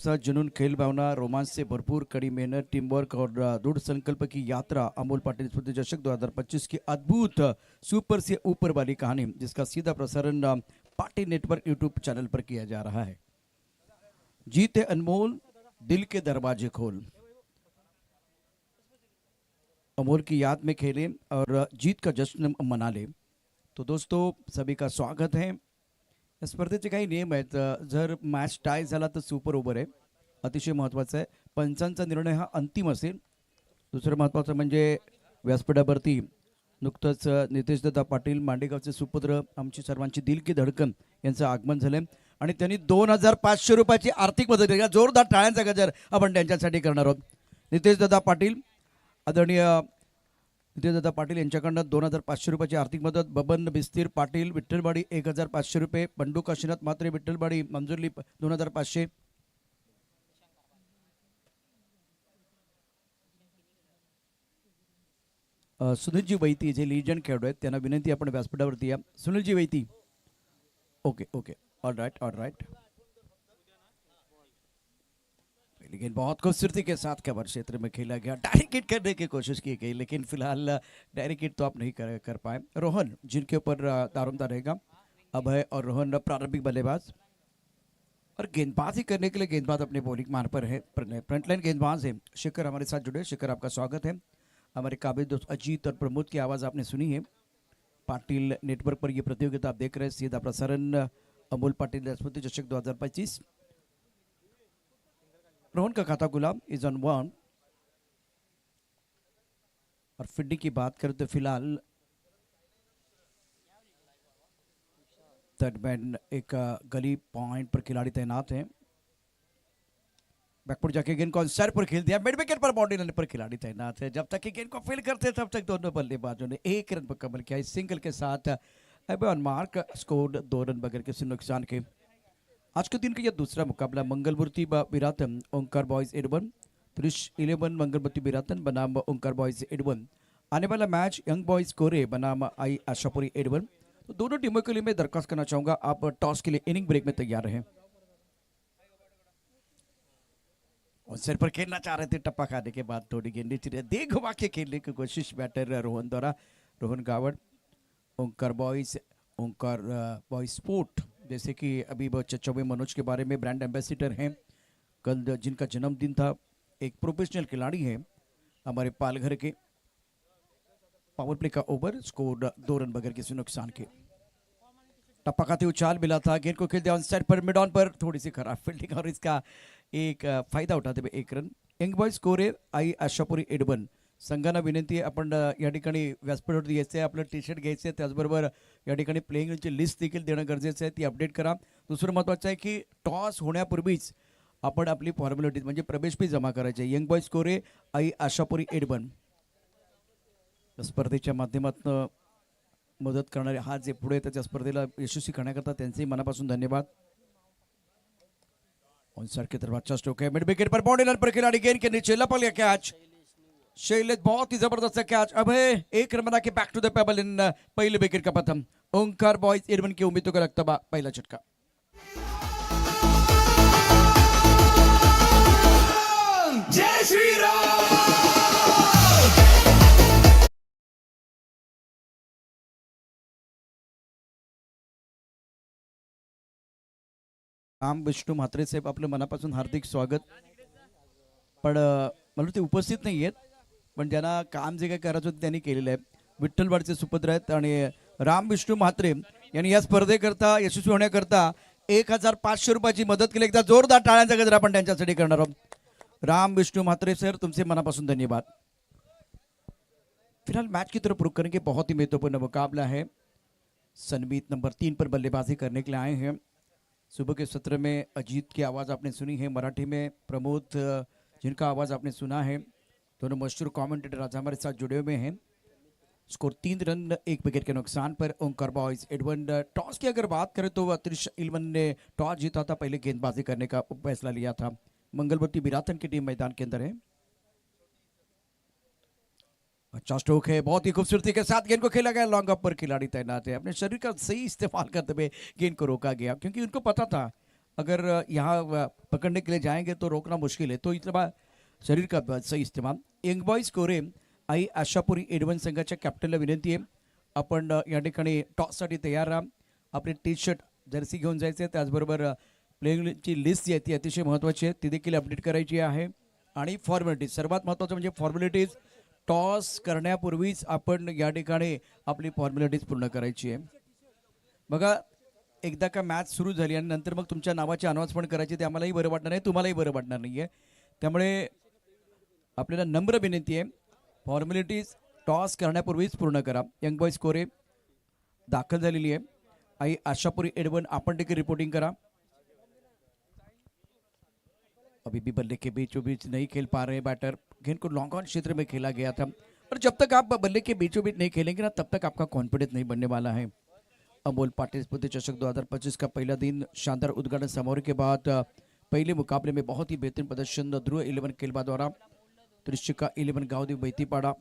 सा जुनून, खेल भावना, रोमांच से भरपूर, कड़ी मेहनत, टीम वर्क और दृढ़ संकल्प की यात्रा अमोल पाटिल स्मृति चषक 2025 की अद्भुत सुपर से ऊपर वाली कहानी, जिसका सीधा प्रसारण पाटिल नेटवर्क यूट्यूब चैनल पर किया जा रहा है। जीते अनमोल, दिल के दरवाजे खोल। अमोल की याद में खेले और जीत का जश्न मना ले। तो दोस्तों, सभी का स्वागत है। स्पर्धेचे काही नियम आहेत। जर मॅच टाय झाला तर सुपर ओव्हर आहे, अतिशय महत्त्वाचं आहे। पंचांचा निर्णय हा अंतिम असेल। दुसरं महत्त्वाचं म्हणजे व्यासपीठावरती नुकतंच नितेशदादा पाटील, मांडेगावचे सुपुत्र, आमची सर्वांची दिल की धडकन यांचं आगमन झालं आणि त्यांनी 2500 रुपयाची आर्थिक मदत केली। जोरदार टाळ्यांचा गजर आपण त्यांच्यासाठी करणार आहोत। नितेशदादा पाटील, आदरणीय नितेशदादा पाटील यांच्याकडनं 2500 रुपयाची आर्थिक मदत। बबन बिस्तीर पाटील, विठ्ठलवाडी 1500 रुपये। बंडू काशीनाथ मात्रे, विठ्ठलवाडी, मंजुरली 2500। सुनीलजी वैती जे लिजंड खेळाडू आहेत त्यांना विनंती, आपण व्यासपीठावरती या। सुनीलजी वैती, ओके ओके, ऑल राइट। लेकिन बहुत खूबसूरती के साथ कवर क्षेत्र में खेला गया, डायरेक्ट हिट करने की कोशिश की गई, लेकिन फिलहाल डायरेक्ट हिट तो आप नहीं कर पाए। रोहन, जिनके ऊपर दारोमदार रहेगा। अभय और रोहन प्रारंभिक बल्लेबाज, और गेंदबाजी करने के लिए गेंदबाज अपने बॉलिंग मार्ग पर है। फ्रंटलाइन गेंदबाज है शिखर, हमारे साथ जुड़े। शिखर, आपका स्वागत है। हमारे काबिल दोस्त अजीत और प्रमोद की आवाज़ आपने सुनी है। पाटिल नेटवर्क पर यह प्रतियोगिता आप देख रहे हैं, सीधा प्रसारण अमोल पाटिल स्मृति चषक 2025। रोहन का खाता गुलाम इज ऑन 1। और फील्डिंग की बात करें तो फिलहाल थर्डमैन एक गली पॉइंट पर खिलाड़ी तैनात हैं। बैकफुट जाके गेंद को सर पर खेल दिया, मिड विकेट पर बाउंड्री लाने पर खिलाड़ी तैनात है। जब तक कि गेंद को फील्ड करते तब तक दोनों बल्लेबाजों ने 1 रन पर कमल किया। इस सिंगल के साथ अब ऑन मार्क, स्कोर 2 रन बगैर किसी नुकसान के। आज के दिन का यह दूसरा मुकाबला मंगलमूर्ति बिरातन ओंकार बॉयज एडवन, त्रिश 11 मंगलमूर्ति बिरातन बनाम ओंकार बॉयज एडवन। आने वाला मैच यंग बॉयज कोरे बनाम आई आशापुरी एडवन। तो दोनों टीमों के लिए मैं दरख्वास्त करना चाहूंगा, आप टॉस के लिए इनिंग ब्रेक में तैयार रहें। और सिर पर खेलना चाह रहे थे, टप्पा खाने के बाद थोड़ी गेंद नीचे दे घुमा के खेलने की कोशिश बैटर रोहन द्वारा। रोहन गावड़, ओंकार बॉयज स्पोर्ट, जैसे कि अभी बहुत चर्चा में मनोज के बारे में, ब्रांड एम्बेसडर हैं। कल जिनका जन्मदिन था, एक प्रोफेशनल खिलाड़ी हैं हमारे पालघर के। पावर प्ले का ओवर, स्कोर 2 रन बगैर किसी नुकसान के। टप्पा खाते उछाल मिला था, गेंद को खेलते ऑन साइड पर, मिड ऑन पर थोड़ी सी खराब फील्डिंग और इसका एक फायदा उठाते हुए 1 run. Young boys score Aai Ashapuri एडवन। संघांना विनंती आहे, आपण या ठिकाणी व्यासपीठावरती यायचं आहे, आपलं टी शर्ट घ्यायचं आहे, त्याचबरोबर या ठिकाणी प्लेइंगची लिस्ट देखील देणं गरजेचं आहे, ती अपडेट करा। दुसरं महत्त्वाचं आहे की टॉस होण्यापूर्वीच आपण आपली फॉर्मॅलिटीज म्हणजे प्रवेश फी जमा करायची। Young boys score Aai Ashapuri एडवन। स्पर्धेच्या माध्यमातून मदत करणारे हा जे पुढे त्याच्या स्पर्धेला यशस्वी करण्याकरता त्यांचे मनापासून धन्यवाद। ऑनसाइड की तरफ अच्छा स्ट्रोक है, मिड विकेट पर बाउंड्री लाइन पर खिलाड़ी गेंद के नीचे लपल गया कैच। शैलेश, बहुत ही जबरदस्त कैच। अभय 1 रन बना के बैक टू द पेबल इन पहले विकेट का प्रथम। ओंकार बॉयज एडवन की उम्मीदों का रखता पहला झटका। जय श्री राम। राम विष्णू म्हात्रे साहेब, आपलं मनापासून हार्दिक स्वागत। पण मला ते उपस्थित नाही आहेत, पण ज्यांना काम जे काही करायचं होतं त्यांनी केलेलं आहे। विठ्ठलवाडचे सुपुत्र आहेत आणि राम विष्णू म्हात्रे यांनी या स्पर्धेकरता यशस्वी होण्याकरता 1500 रुपयाची मदत केली। एकदा जोरदार टाळ्यांचा गजर आपण त्यांच्यासाठी करणार आहोत। राम विष्णु म्हात्रे सर, तुमसे मनापासून धन्यवाद। फिलहाल मैच की तरफ रुक करेंगे, बहुत ही महत्वपूर्ण मुकाबला है। सनमीत नंबर 3 पर बल्लेबाजी करने के लिए आए हैं। सुबह के सत्र में अजीत की आवाज़ आपने सुनी है, मराठी में प्रमोद जिनका आवाज़ आपने सुना है। दोनों मशहूर कमेंटेटर आज हमारे साथ जुड़े हुए हैं। स्कोर 3 रन 1 विकेट के नुकसान पर ओंकार बॉयज एडवन। टॉस की अगर बात करें तो त्रिश 11 ने टॉस जीता था, पहले गेंदबाजी करने का फैसला लिया था। मंगलमूर्ति बिरातन की टीम मैदान के अंदर है। अच्छा स्ट्रोक है, बहुत ही खूबसूरती के साथ गेंद को खेला गया, लॉन्ग अप पर खिलाड़ी तैनात है। अपने शरीर का सही इस्तेमाल करते हुए गेंद को रोका गया, क्योंकि उनको पता था अगर यहाँ पकड़ने के लिए जाएंगे तो रोकना मुश्किल है, तो इतना शरीर का सही इस्तेमाल. यंग बॉईज कोरे आई आशापुरी एडवन संघाच्या कॅप्टनला विनंती आहे, आपण या ठिकाणी टॉससाठी तयार राहा. आपले टी शर्ट जर्सी घेऊन जायचे, त्याचबरोबर प्लेइंगची लिस्ट जी आहे ती अतिशय महत्त्वाची आहे, ती देखील अपडेट करायची आहे. आणि फॉर्मॅलिटीज सर्वात महत्त्वाचं म्हणजे फॉर्मॅलिटीज टॉस करण्यापूर्वीच आपण या ठिकाणी आपली फॉर्मॅलिटीज पूर्ण करायची आहे. बघा, एकदा का मॅच सुरू झाली आणि नंतर मग तुमच्या नावाची अनाउन्समेंट करायची, ते आम्हालाही बरं वाटणार नाही, तुम्हालाही बरं वाटणार नाही आहे. त्यामुळे आपल्याला नम्र विनंती आहे, फॉर्मॅलिटीज टॉस करण्यापूर्वीच पूर्ण करा. यंग बॉईज कोरे दाखल झालेली आहे. आई आशापुरी एडवन आपण देखील रिपोर्टिंग करा. अभी भी बल्ले के बीचों बीच नहीं खेल पा रहे बैटर. गेंद को लॉन्ग ऑन क्षेत्र में खेला गया था, और जब तक आप बल्ले के बीचों बीच नहीं खेलेंगे ना, तब तक आपका कॉन्फिडेंस नहीं बनने वाला है. अमोल पाटिल स्मृति चषक 2025 का पहला दिन शानदार उद्घाटन समारोह के बाद पहले मुकाबले में बहुत ही बेहतरीन प्रदर्शन ध्रुव 11 खेलबा द्वारा. दृश्य का 11 गावदेव बैतीपाड़ा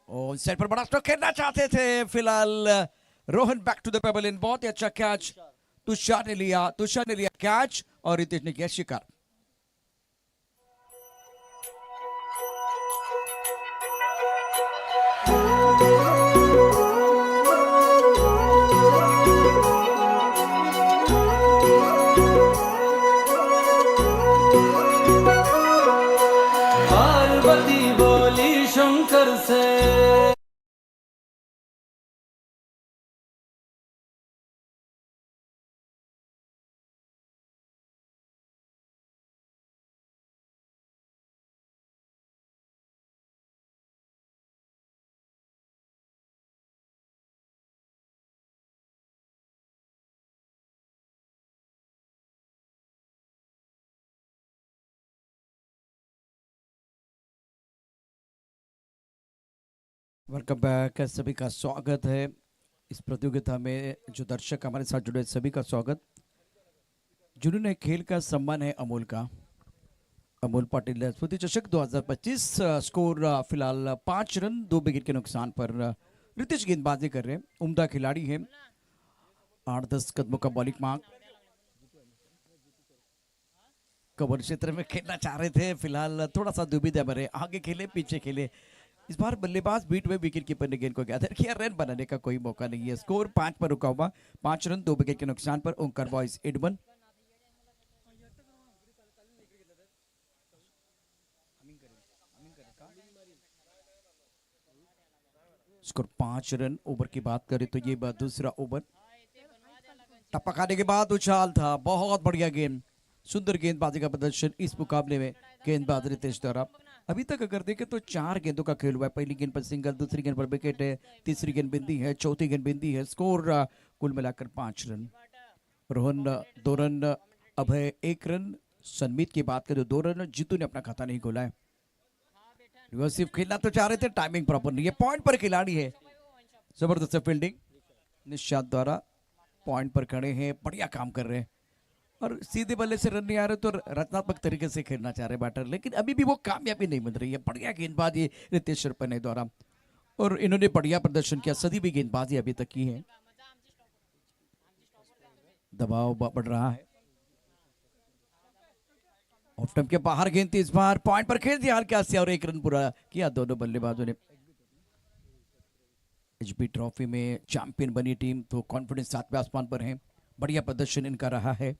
और सेट पर बड़ा स्ट्रोक खेलना चाहते थे. फिलहाल Rohan back to the payable in. बहुत ही अच्छा कैच तुषार ने लिया कैच और रितेश ने किया शिकार. पार्वती बोली शंकर से. वेलकम बैक, सभी का स्वागत है इस प्रतियोगिता में. जो दर्शक हमारे साथ जुड़े सभी का स्वागत. जिन्होंने खेल का सम्मान है अमोल का, अमोल पाटिल स्मृति चषक 2025. स्कोर फिलहाल 5 रन 2 विकेट के नुकसान पर. रितेश गेंदबाजी कर रहे हैं, उम्दा खिलाड़ी है. 8-10 कदमों का बॉलिंग मार्क. कवर क्षेत्र में खेलना चाह रहे थे, फिलहाल थोड़ा सा दुविधा में रहे, आगे खेले पीछे खेले. इस बार बल्लेबाज बीट में विकेट कीपर ने गेंद को गैदर किया. रन बनाने का कोई मौका नहीं है. स्कोर 5 पर रुका हुआ. 5 रन 2 विकेट के नुकसान पर ओंकार बॉयज एडवन. Score 5 run. ओवर की बात करें तो ये दूसरा ओवर. टप्पा खाने के बाद उछाल था. बहुत बढ़िया गेंद, सुंदर गेंदबाजी का प्रदर्शन इस मुकाबले में गेंदबाज रितेश द्वारा. अभी तक अगर देखें तो 4 गेंदों का खेल हुआ है. पहली गेंद पर सिंगल, दूसरी गेंद पर विकेट है, तीसरी गेंद बिंदी है, चौथी गेंद बिंदी है. स्कोर कुल मिलाकर 5 रन. रोहन 2 रन, अभय 1 रन. सनमीत की बात करें 2 रन. जीतू ने अपना खाता नहीं खोला है. रिवर्सिव खेलना तो चाह रहे थे, टाइमिंग प्रॉपर नहीं है. पॉइंट पर खिलाड़ी है, जबरदस्त फील्डिंग निशांत द्वारा. पॉइंट पर खड़े हैं, बढ़िया काम कर रहे हैं, और सीधे बल्ले से रन नहीं आ रहे तो रचनात्मक तरीके से खेलना चाह रहे बैटर, लेकिन अभी भी वो कामयाबी नहीं मिल रही है. बढ़िया गेंदबाजी रितेश शर्पने द्वारा, और इन्होंने बढ़िया प्रदर्शन किया. सदी भी गेंदबाजी अभी तक की है. दबाव बढ़ रहा है. ऑफ स्टंप के बाहर गेंद थी. इस बार पॉइंट पर खेल दिया हल्का से और 1 रन पूरा किया दोनों बल्लेबाजों ने. एचपी ट्रॉफी में चैंपियन बनी टीम, तो कॉन्फिडेंस 7वें आसमान पर है. बढ़िया प्रदर्शन इनका रहा है.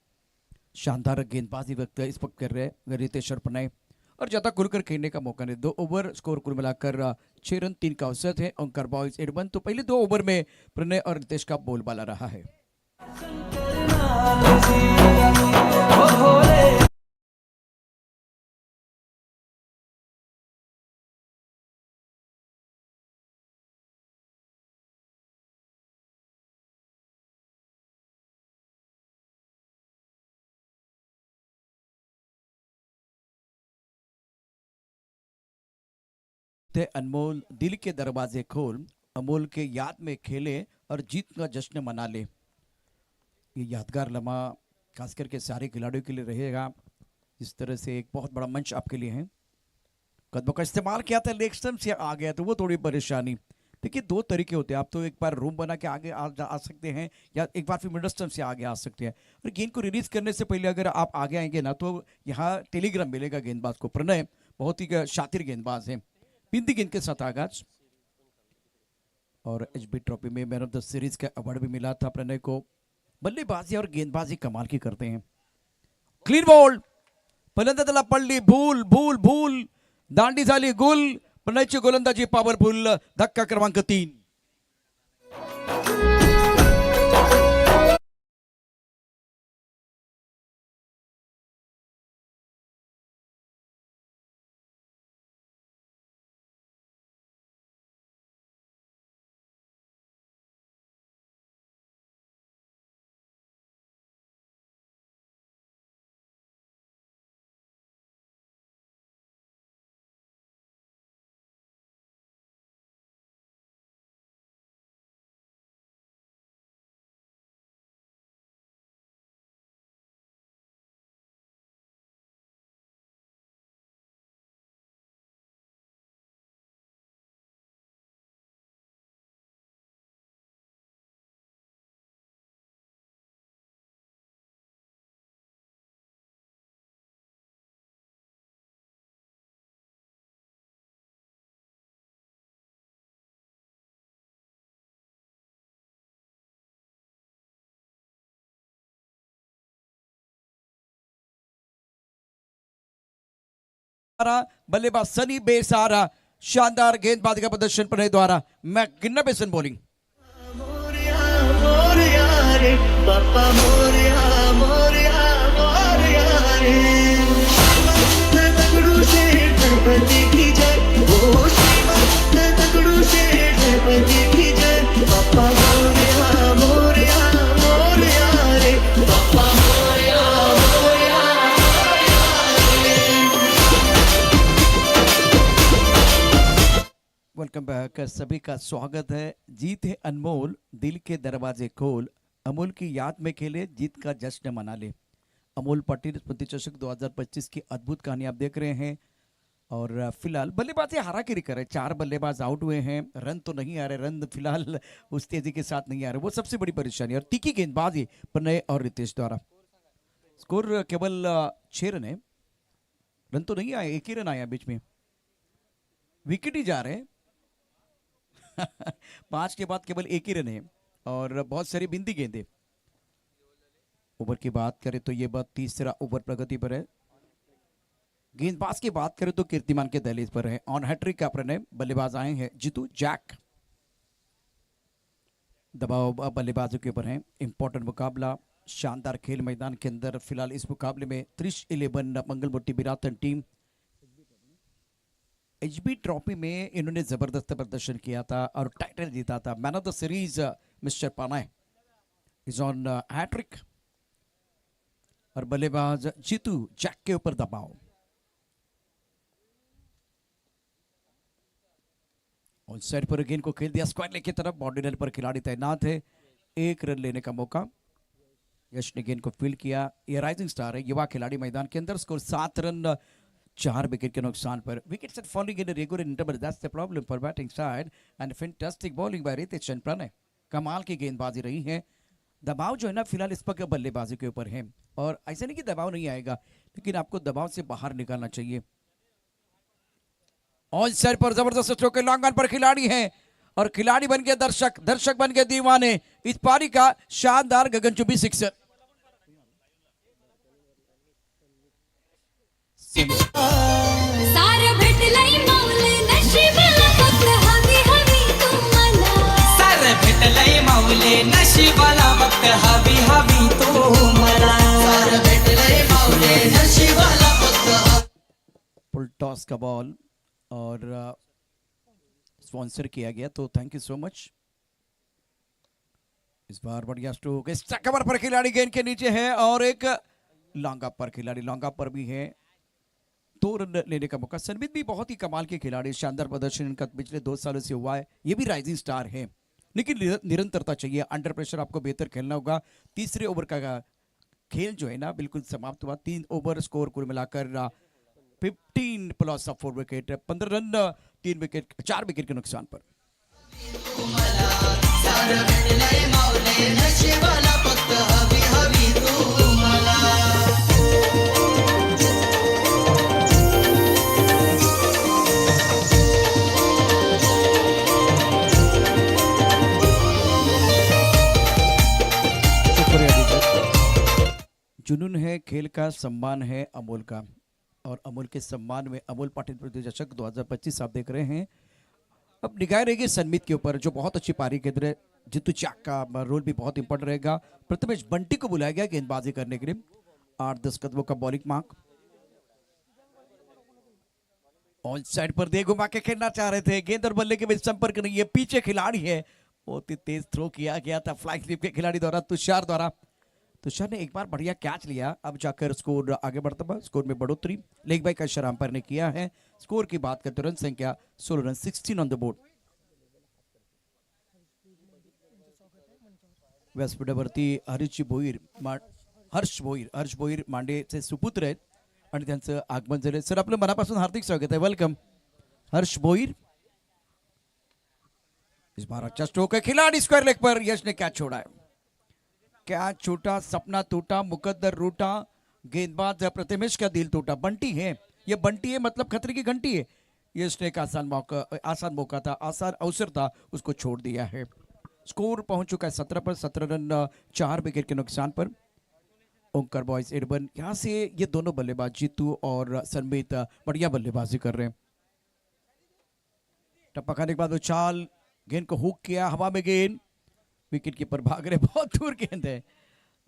शानदार गेंदबाजी वक्त इस वक्त कर रहे हैं रितेश शर्पने, और ज्यादा खुलकर खेलने का मौका नहीं. 2 ओवर, स्कोर कुल मिलाकर 6 रन 3 का औसत है. ओंकार बॉयज एडवन. तो पहले 2 ओवर में प्रणय और रितेश का बोलबाला रहा है. थे अनमोल, दिल के दरवाजे खोल, अमोल के याद में खेले और जीत का जश्न मना ले. ये यादगार लम्हा खास करके सारे खिलाड़ियों के लिए रहेगा. इस तरह से एक बहुत बड़ा मंच आपके लिए है. कदमों का इस्तेमाल किया था, लेग स्टंप से आ गया तो वो थोड़ी परेशानी. देखिए दो तरीके होते हैं, आप तो एक बार रूम बना के आगे आ सकते हैं, या एक बार फिर मिडल स्टंप से आगे आ सकते हैं। और गेंद को रिलीज करने से पहले अगर आप आगे आएंगे ना, तो यहाँ टेलीग्राम मिलेगा गेंदबाज को। प्रणय बहुत ही शातिर गेंदबाज है। बिंदी गेंद के साथ आगाज, और एचबी ट्रॉफी में मैन ऑफ द सीरीज का अवार्ड भी मिला था प्रणय को। बल्लेबाजी और गेंदबाजी कमाल की करते हैं। क्लीन बॉल, फलंदाजाला पडली, भूल भूल भूल, दांडी झाली गुल, प्रणयची गोलंदाजी पॉवरफुल, धक्का क्रमांक 3। बल्लेबाज सनी बेसारा, शानदार गेंदबाजी का प्रदर्शन प्रणय द्वारा। Magnificent bowling. मोरया मोरया रे बाप्पा मोरया मोरया मोरया रे श्रीमंत तगड़ू से गणपति की जय, ओ श्रीमंत तगड़ू से गणपति की जय, बाप्पा मोरया मोरया मोरया रे बाप्पा मोरया मोरया वेलकम बैक, सभी का स्वागत है। जीत है अनमोल, दिल के दरवाजे खोल, अमूल की याद में खेले, जीत का जश्न मना ले। अमोल पाटिल स्मृति चषक 2025 की अद्भुत कहानी आप देख रहे हैं। और फिलहाल बल्लेबाजी हाराकिरी करे, 4 बल्लेबाज आउट हुए हैं, रन तो नहीं आ रहे, रन फिलहाल उस तेजी के साथ नहीं आ रहे, वो सबसे बड़ी परेशानी। और तीखी गेंदबाजी प्रणय और रितेश द्वारा। स्कोर केवल 6 रन है, रन तो नहीं आए, 1 ही रन आया बीच में, विकेट ही जा रहे हैं। 5 के बाद केवल 1 ही रन है, और बहुत सारी बिंदी गेंदे। ओवर की बात करें तो ये बात तीसरा ओवर प्रगति पर है। गेंदबाज की बात करें तो कीर्तिमान के दहलीज पर है। ऑन हैट्रिक का प्रणय, बल्लेबाज आए हैं जीतू जैक। दबाव बल्लेबाजों के ऊपर है। इंपॉर्टेंट मुकाबला, शानदार खेल मैदान के अंदर। फिलहाल इस मुकाबले में 30-11 मंगलमुट्टी बिरातन टीम। एचबी ट्रॉफी में इन्होंने जबरदस्त प्रदर्शन किया था और टाइटल जीता था। Man of the series mister पानाय इज ऑन हैट्रिक, और बल्लेबाज जीतू जैक के ऊपर दबाव। और साइड पर गेंद को खेल दिया स्क्वायर लेग की तरफ, बाउंड्री लाइन पर खिलाड़ी तैनात है। 1 रन लेने का मौका, यश ने गेंद को फील्ड किया। ये राइजिंग स्टार है, युवा खिलाड़ी मैदान के अंदर। स्कोर 7 रन, 4 विकेट के नुकसान पर। Wickets are falling in regular interval, that's the problem for batting side. And fantastic bowling by Ritesh Chand Pranay, कमाल की गेंदबाजी रही है। दबाव जो है ना फिलहाल इस पर बल्लेबाजी के ऊपर है, और ऐसा नहीं कि दबाव नहीं आएगा, लेकिन आपको दबाव से बाहर निकालना चाहिए। ऑन साइड पर जबरदस्त स्ट्रोक के लॉन्ग ऑन पर खिलाड़ी हैं, और खिलाड़ी बन गए दर्शक, दर्शक बन गए दीवाने। इस पारी का शानदार गगनचुंबी सिक्सर। सारं भेटलंय माऊली नशिबाला, फक्त हवी हवी तुम्हाला. सारं भेटलंय माऊले नशिबाला, फक्त हवी हवी तुम्हाला. सारं भेटलंय माऊले नशिबाला, फक्त फुल टॉस का बॉल, और स्पॉन्सर किया गया, तो थैंक यू सो मच। इस बार बढ़िया स्ट्रोक, इस कवर पर खिलाड़ी गेंद के नीचे है, और एक लॉन्ग अप पर खिलाड़ी, लॉन्ग अप पर भी है। 2 रन लेने का मौका। संबित भी बहुत ही कमाल के खिलाड़ी, शानदार प्रदर्शन इनका पिछले 2 सालों से हुआ है। ये भी राइजिंग स्टार है, लेकिन निरंतरता चाहिए। अंडर प्रेशर आपको बेहतर खेलना होगा। तीसरे ओवर का खेल जो है ना बिल्कुल समाप्त हुआ। 3 ओवर, स्कोर कुल मिलाकर 15 plus of 4 wicket, 15 run, 3 wicket, 4 wicket के नुकसान पर। सारं भेटलंय माऊले नशिबाला फक्त हवी हवी तू मला शुक्रिया दीजिए। जुनून है खेल का, सम्मान है अमोल का, और अमोल के सम्मान में अमोल पाटिल पृथ्वी चषक 2025 आप देख रहे हैं। अब निगाह रहेगी सनमित के ऊपर, जो बहुत अच्छी पारी खेल रहे। जितू चाक का रोल भी बहुत इंपॉर्टेंट रहेगा। प्रथमेश बंटी को बुलाया गया गेंदबाजी करने के लिए। 8-10 कदमों का बॉलिंग मार्क। ऑन साइड पर दे घुमा के खेलना चाह रहे थे, गेंद और बल्ले के बीच संपर्क नहीं है, पीछे खिलाड़ी है, बहुत ही तेज थ्रो किया गया था फ्लाइंग स्लिप के खिलाड़ी द्वारा, तुषार द्वारा। तुषार ने एक बार बढ़िया कैच लिया, अब जाकर स्कोर आगे बढ़ता हुआ, स्कोर में बढ़ोतरी लेग बाई का शराम पर ने किया है। स्कोर की बात करते रन संख्या 16 रन, 16 ऑन द बोर्ड। व्यासपीठावरती हर्ष भोईर मांडेचे सुपुत्र आहेत आणि त्यांचं आगमन झाले। सर आपलं मनापासून हार्दिक स्वागत आहे, वेलकम हर्ष भोईर। इस बार अच्छा स्ट्रोक है, खिलाड़ी स्क्वायर लेग पर, यश ने कैच छोड़ा है। कैच छूटा, सपना टूटा, मुकद्दर रूठा, गेंदबाज प्रथमेश का दिल टूटा। बंटी है, ये बंटी है मतलब खतरे की घंटी है। यश ने एक आसान मौका था, आसान अवसर था, उसको छोड़ दिया है। स्कोर पहुंच चुका है 17 पर, 17 रन 4 विकेट के नुकसान पर। ओंकार बॉयज एडबन, यहाँ से ये दोनों बल्लेबाज जीतू और सनमित बढ़िया बल्लेबाजी कर रहे हैं। टप्पा खाने के बाद उछाल, गेंद को हुक किया, हवा में गेंद, विकेट कीपर भाग रहे, बहुत दूर गेंद है।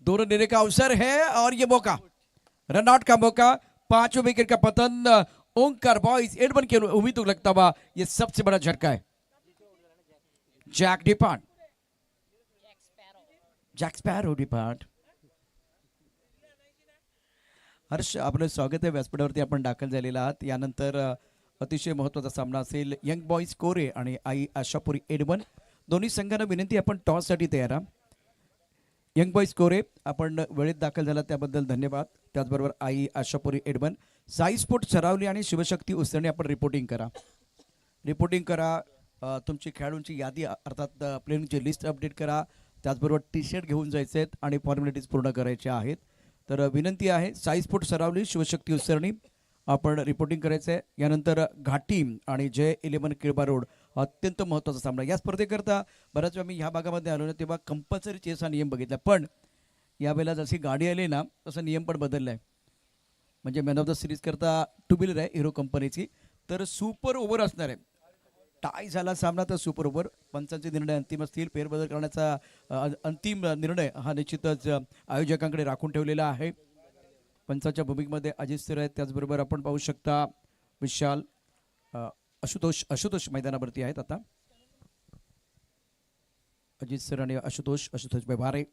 2 रन लेने का अवसर है और ये मौका, रन आउट का मौका, 5वें विकेट का पतन ओंकार बॉयज एडबन की उम्मीद को लगता हुआ ये सबसे बड़ा झटका है। Jack sparrow depart. हर्ष आपलं स्वागत आहे, व्यासपीठावरती आपण दाखल झालेला आहात। यानंतर अतिशय महत्त्वाचा सामना असेल यंग बॉयज कोरे आणि आई आशापुरी एडबन। दोन्ही संघांना विनंती, आपण टॉससाठी तयार आहात। यंग बॉयज कोरे आपण वेळेत दाखल झाला त्याबद्दल धन्यवाद। त्याचबरोबर आई आशापुरी एडबन, साई स्पोर्ट सरावली आणि शिवशक्ती उसळणी आपण रिपोर्टिंग करा। तुमची खेळाडूंची यादी अर्थात प्लेयरची लिस्ट अपडेट करा। त्याचबरोबर टी शर्ट घेऊन जायचे आहेत आणि फॉर्मॅलिटीज पूर्ण करायच्या आहेत। तर विनंती आहे, साई स्पोर्ट सरावली शिवशक्ती उसळणी आपण रिपोर्टिंग करायचं आहे। यानंतर घाटी आणि जय 11 किळबा रोड, अत्यंत महत्त्वाचा सामना। या स्पर्धेकरता बऱ्याच वेळा मी ह्या भागामध्ये आलो ना, तेव्हा कंपल्सरी चेस हा नियम बघितला, पण यावेळेला जशी गाडी आली ना तसा नियम पण बदलला आहे। म्हणजे मॅन ऑफ द सिरीज करता 2 व्हीलर आहे हिरो कंपनीची, तर सुपर ओव्हर असणार आहे। टाय झाला सामना तर सुपर ओव्हर, पंचांचे निर्णय अंतिम असतील। फेरबदल करण्याचा अंतिम निर्णय हा निश्चितच आयोजकांकडे राखून ठेवलेला आहे। पंचाच्या भूमिकेमध्ये अजित सर आहेत, त्याचबरोबर आपण पाहू शकता विशाल, आशुतोष मैदानावरती आहेत आता। अजित सर आणि आशुतोष व्यवहारे।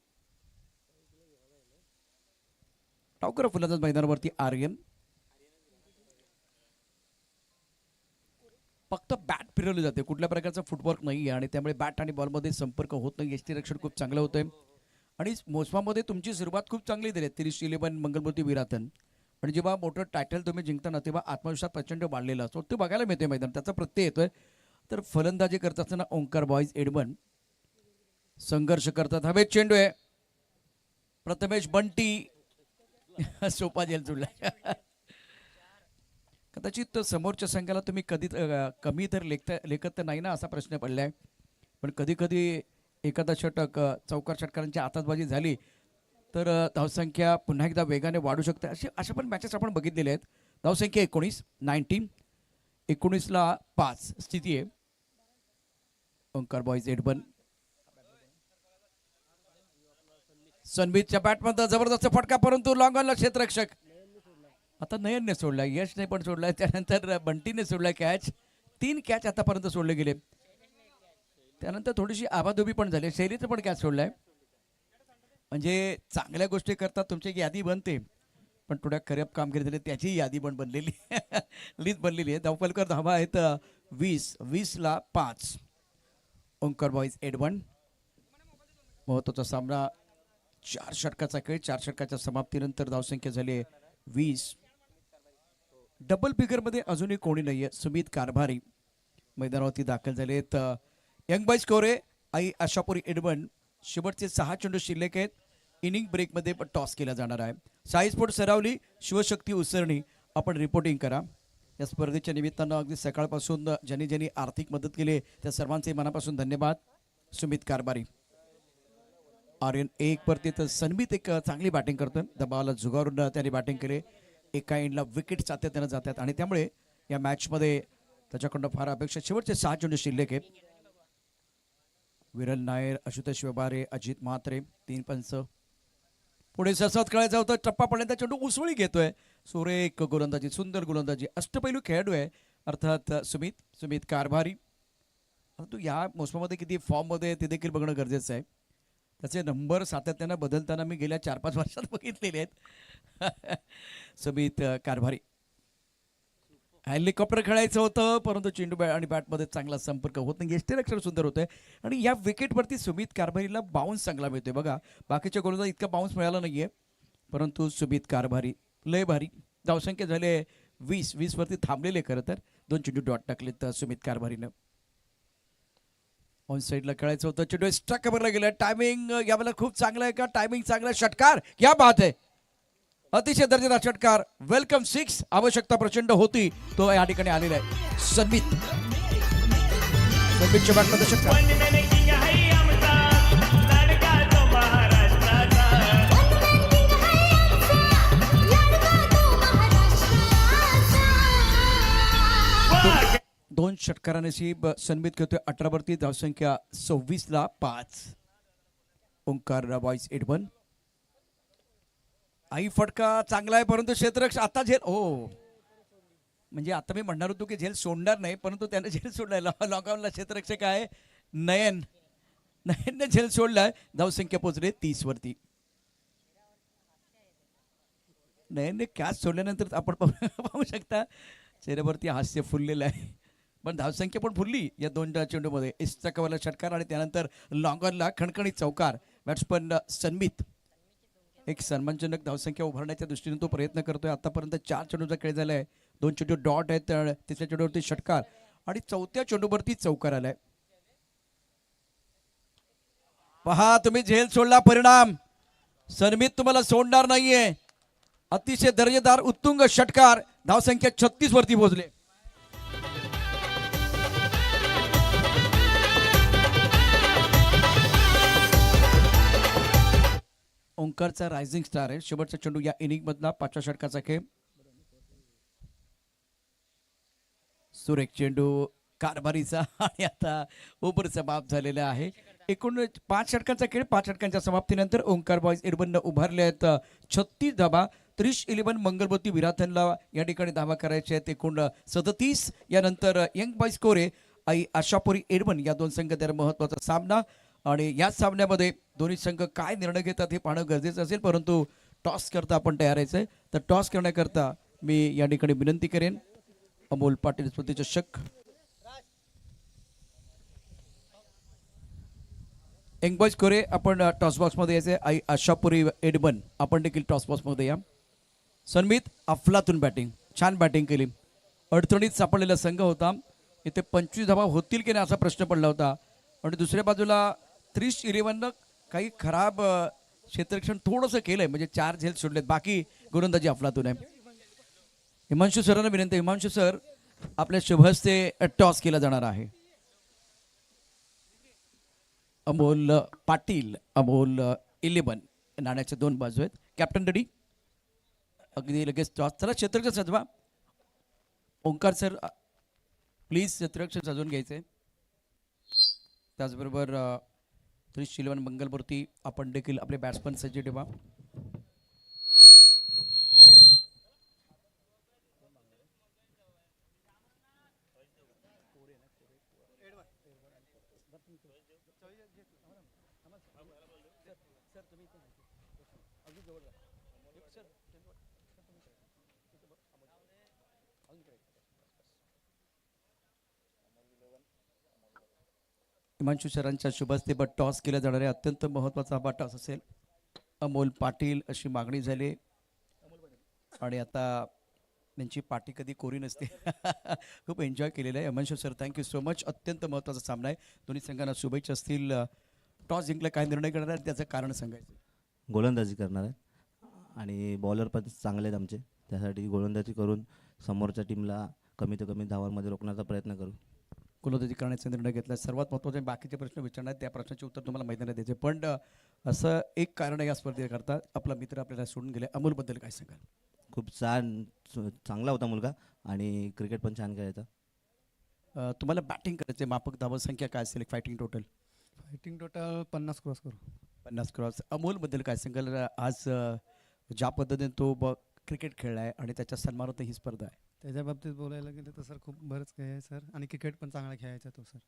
टावकर फुलंदाज मैदानावरती आर्यन। फक्त बॅट फिरवली जाते, कुठल्या प्रकारचा फुटवर्क नाही आहे आणि त्यामुळे बॅट आणि बॉलमध्ये संपर्क होत नाही। यष्टीरक्षण खूप चांगलं होतंय आणि मोसमामध्ये तुमची सुरुवात खूप चांगली झाली। 30-11 मंगलमूर्ती विरातन, आणि जेव्हा मोठं टायटल तुम्ही जिंकताना तेव्हा आत्मविश्वास प्रचंड वाढलेला असतो, ते बघायला मिळते मैदान, त्याचा प्रत्यय येतोय। तर फलंदाजी करत असताना ओंकार बॉयज एडबन संघर्ष करतात। हवेत चेंडू आहे, प्रथमेश बंटी सोपा जेल जुळला। कदाचित समोरच्या संघाला तुम्ही कधी कमी तर लेखत तर नाही ना असा प्रश्न पडलाय, पण कधी कधी एखादा षटक चौकार षटकारांची आताचबाजी झाली तर धावसंख्या पुन्हा एकदा वेगाने वाढू शकते। अशा पण मॅचेस आपण बघितलेले आहेत। धावसंख्या 19 ला 5 स्थिती आहे। ओंकार बॉयज एडबन, सनमितच्या बॅटमध्ये जबरदस्त फटका, परंतु लॉंग ऑनला क्षेत्ररक्षक आता नयनने सोडलाय, यशने पण सोडलाय, त्यानंतर बंटीने सोडलाय कॅच। 3 कॅच आतापर्यंत सोडले गेले, त्यानंतर थोडीशी आबाधोबी पण झाली, शैलीचं पण कॅच सोडलाय। म्हणजे चांगल्या गोष्टी करतात, तुमची यादी बनते, पण थोड्या खराब कामगिरी झाली त्याची यादी पण बनलेली लिस्ट बनलेली आहे। धावफलकर धावा आहेत 20 ला 5 ओंकार बॉयज एडबन। महत्त्वाचा सामना, 4 षटकाचा खेळ, 4 षटकाच्या समाप्तीनंतर धावसंख्या झाली 20। डबल फिगरमध्ये अजूनही कोणी नाहीये। सुमित कारभारी मैदानावरती दाखल झालेत। यंग बॉयज कोरे आई आशापुरी एडमंड शेवटचे 6 चेंडू शिल्लक आहेत. इनिंग ब्रेकमध्ये टॉस केला जाणार आहे. साई स्पोर्ट सरावली, शिवशक्ती उसरणी आपण रिपोर्टिंग करा. या स्पर्धेच्या निमित्तानं अगदी सकाळपासून ज्यांनी ज्यांनी आर्थिक मदत केली त्या सर्वांचे मनापासून धन्यवाद. सुमित कारभारी, आर्यन 1 वरती तर सन्मित एक चांगली बॅटिंग करतोय. दबावाला झुगारून त्याने बॅटिंग केले. एका एंडला विकेट सातत्यानं जातात आणि त्यामुळे या मॅचमध्ये त्याच्याकडून फार अपेक्षा. शेवटचे 6 चेंडू शिल्लक आहेत. विरल नायर, आशुतोष व्यवहारे, अजित म्हात्रे 3 पंच. पुढे ससत खेळायचा होता. टप्पा पडल्यानंतर चेंडू उसळी घेतोय. सुरेख गोलंदाजी, सुंदर गोलंदाजी, अष्टपैलू खेळाडू आहे अर्थात सुमित कारभारी. परंतु या मोसमामध्ये किती फॉर्ममध्ये ते देखील बघणं गरजेचं आहे. त्याचे नंबर सातत्यानं बदलताना मी गेल्या 4-5 वर्षात बघितलेले आहेत. सुमित कारभारी. हेलिकॉप्टर खेळायचं होतं परंतु चेंडू आणि बॅटमध्ये चांगला संपर्क होत नाही. यष्टीरक्षण सुंदर होतंय आणि या विकेटवरती सुमित कारभारीला बाउन्स चांगला मिळतोय. बघा बाकीच्या गोलंदाज इतका बाउन्स मिळाला नाहीये परंतु सुमित कारभारी लय भारी. धावसंख्या झाले 20 वरती थांबलेले. खरं तर 2 चेंडू डॉट टाकलेत सुमित कारभारीनं. ऑन साईडला खेळायचं होतं. चेंडू एक्स्ट्रा कव्हरला गेला. टायमिंग यावेळेला खूप चांगला आहे का? टायमिंग चांगला. षटकार, क्या बात आहे, अतिशय दर्जेदार षटकार. वेलकम 6. आवश्यकता प्रचंड होती तो या ठिकाणी आलेला आहे. सन्मितच्या बॅटमध्ये षटकार. दोन षटकारानशीब सन्मित खेळतोय. 18 वरती धावसंख्या 26ला 5. ओंकार बॉयज एडमन. आई फटका चांगला आहे परंतु क्षेत्ररक्षक आता झेल. हो म्हणजे आता मी म्हणणार होतो की झेल सोडणार नाही परंतु त्याने झेल सोडलाय. लॉकआउटला क्षेत्ररक्षक आहे नयनने झेल सोडलाय. धावसंख्या पोहोचले 30 वरती. नयनने कॅच सोडल्यानंतर आपण पाहू शकता चेहऱ्यावरती हास्य फुललेलं आहे पण धावसंख्या पण फुलली या 2 चेंडूमध्ये. एसचा कव्हरला षटकार आणि त्यानंतर लॉंगरला खणखणीत चौकार. बॅट्समन सन्मित एक सन्मानजनक धावसंख्या उभारण्याच्या दृष्टीने तो प्रयत्न करतोय. आतापर्यंत 4 चेंडूचा खेळ झाला आहे. 2 चेंडू डॉट आहेत. तिसऱ्या चेंडूवरती षटकार आणि 4थ्या चेंडूवरती चौकार आलाय. पहा तुम्ही झेल सोडला परिणाम. सन्मित तुम्हाला सोडणार नाहीये. अतिशय दर्जेदार उत्तुंग षटकार. धावसंख्या 36 वरती पोहोचले. ओंकारचा रायझिंग स्टार आहे. शेवटचा चेंडू या इनिंग मधला 5व्या षटकाचा खेळ. सुरेख चेंडू कारभारीचा आणि आता ओव्हर समाप्त झालेला आहे. एकूण 5 षटकांचा खेळ. 5 षटकांच्या समाप्तीनंतर ओंकार बॉयज एडमननं उभारले आहेत 36 धाबा. 30-11 मंगलमती विराथनला या ठिकाणी धावा करायचे आहेत. एकूण 37. यानंतर यंग बॉयज कोरे आई आशापुरी एडमन या 2 संघात महत्वाचा सामना आणि या सामन्यामध्ये दोन्ही संघ काय निर्णय घेतात हे पाहणं गरजेचं असेल परंतु टॉस करता आपण तयार आहे. तर टॉस करण्याकरता मी या ठिकाणी विनंती करेन अमोल पाटील स्मृतिचषक. यंग बॉयज कोरे आपण टॉस बॉक्समध्ये यायचे. आई आशापुरी एडमन आपण देखील टॉस बॉक्समध्ये या. सन्मित अफलातून बॅटिंग, छान बॅटिंग केली. अडचणीत सापडलेला संघ होता. इथे 25 धावा होतील की नाही असा प्रश्न पडला होता आणि दुसऱ्या बाजूला 30-11 काही खराब क्षेत्ररक्षण थोडंसं केलंय म्हणजे 4 झेल सोडलेत. बाकी गोलंदाजी अफलातून आहे. हिमांशू सरांना विनंती. हिमांशू सर आपल्या शुभ हस्ते टॉस केला जाणार आहे. अमोल पाटील, अमोल 11 नाण्याच्या 2 बाजू आहेत. Captain ready. अगदी लगेच टॉस. चला क्षेत्ररक्षण सजवा. ओंकार सर प्लीज क्षेत्ररक्षण सजवून घ्यायचे. त्याचबरोबर 30-11 मंगलमूर्ती आपण देखील आपले बॅट्समन सज्ज ठेवा. हिमांशू सरांच्या शुभ हस्ते टॉस केला जाणार आहे. अत्यंत महत्त्वाचा हा टॉस असेल. अमोल पाटील अशी मागणी झाली आणि आता त्यांची पाठी कधी कोरी नसते. खूप एन्जॉय केलेलं आहे. Aman sir thank you so much. अत्यंत महत्त्वाचा सामना आहे. दोन्ही संघांना शुभेच्छा असतील. टॉस जिंकला काय निर्णय करणार आहे त्याचं कारण सांगायचं. गोलंदाजी करणार आहेत आणि बॉलर पण चांगले आहेत आमचे, त्यासाठी गोलंदाजी करून समोरच्या टीमला कमीत कमी धावांमध्ये रोखण्याचा प्रयत्न करू. गोलंदाजी करण्याचा निर्णय घेतला. सर्वात महत्त्वाचे बाकीचे प्रश्न विचारणार आहेत, त्या प्रश्नाचे उत्तर तुम्हाला मैदानात द्यायचे. पण असं एक कारण या स्पर्धेकरता आपला मित्र आपल्याला सोडून गेले. अमोलबद्दल काय सांगाल? खूप चांगला होता मुलगा आणि क्रिकेट पण छान खेळायचा. तुम्हाला बॅटिंग करायचे, माफक धावा संख्या काय असेल fighting total? Fighting total 50 cross करू. 50 क्रॉस. अमोलबद्दल काय सांगाल? आज ज्या पद्धतीने तो क्रिकेट खेळला आहे आणि त्याच्या सन्मानार्थ ही स्पर्धा आहे. त्याच्या बाबतीत बोलायला गेलं तर सर खूप बरंच काही आहे सर, आणि क्रिकेट पण चांगला खेळायचा तो सर.